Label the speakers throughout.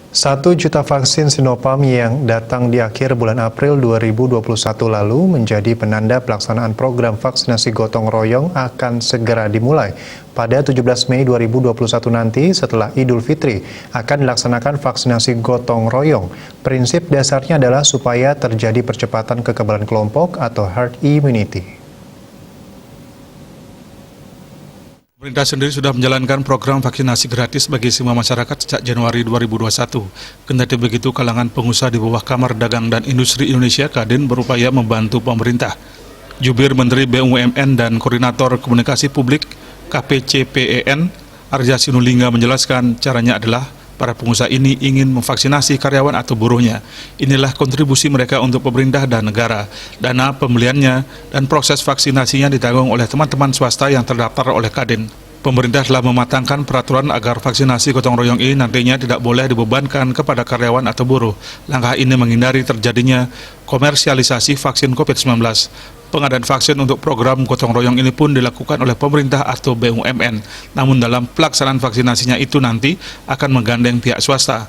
Speaker 1: 1 juta vaksin Sinopharm yang datang di akhir bulan April 2021 lalu menjadi penanda pelaksanaan program vaksinasi gotong royong akan segera dimulai. Pada 17 Mei 2021 nanti setelah Idul Fitri akan dilaksanakan vaksinasi gotong royong. Prinsip dasarnya adalah supaya terjadi percepatan kekebalan kelompok atau herd immunity.
Speaker 2: Pemerintah sendiri sudah menjalankan program vaksinasi gratis bagi semua masyarakat sejak Januari 2021. Kendati begitu, kalangan pengusaha di bawah Kamar Dagang dan Industri Indonesia Kadin berupaya membantu pemerintah. Jubir Menteri BUMN dan Koordinator Komunikasi Publik KPCPEN Arja Sinulinga menjelaskan caranya adalah para pengusaha ini ingin memvaksinasi karyawan atau buruhnya. Inilah kontribusi mereka untuk pemerintah dan negara. Dana pembeliannya dan proses vaksinasinya ditanggung oleh teman-teman swasta yang terdaftar oleh Kadin. Pemerintah telah mematangkan peraturan agar vaksinasi gotong royong ini nantinya tidak boleh dibebankan kepada karyawan atau buruh. Langkah ini menghindari terjadinya komersialisasi vaksin COVID-19. Pengadaan vaksin untuk program gotong royong ini pun dilakukan oleh pemerintah atau BUMN. Namun dalam pelaksanaan vaksinasinya itu nanti akan menggandeng pihak swasta.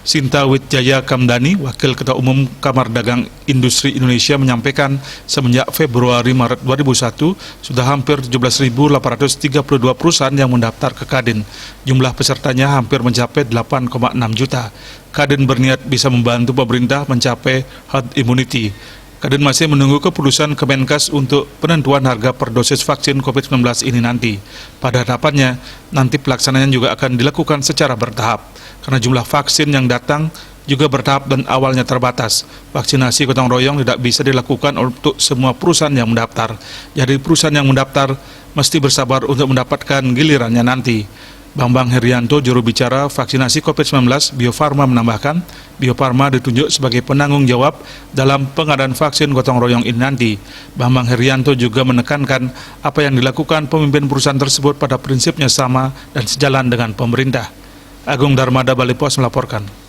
Speaker 2: Sinta Wijaya Kamdani, Wakil Ketua Umum Kamar Dagang Industri Indonesia menyampaikan semenjak Februari-Maret 2001 sudah hampir 17.832 perusahaan yang mendaftar ke Kadin. Jumlah pesertanya hampir mencapai 8,6 juta. Kadin berniat bisa membantu pemerintah mencapai herd immunity. Kadin masih menunggu keputusan Kemenkes untuk penentuan harga per dosis vaksin COVID-19 ini nanti. Pada harapannya, nanti pelaksanaannya juga akan dilakukan secara bertahap. Karena jumlah vaksin yang datang juga bertahap dan awalnya terbatas. Vaksinasi gotong royong tidak bisa dilakukan untuk semua perusahaan yang mendaftar. Jadi perusahaan yang mendaftar mesti bersabar untuk mendapatkan gilirannya nanti. Bambang Herianto, juru bicara vaksinasi COVID-19 Bio Farma menambahkan, Bio Farma ditunjuk sebagai penanggung jawab dalam pengadaan vaksin gotong royong ini nanti. Bambang Herianto juga menekankan apa yang dilakukan pemimpin perusahaan tersebut pada prinsipnya sama dan sejalan dengan pemerintah. Agung Darmada, Bali Pos melaporkan.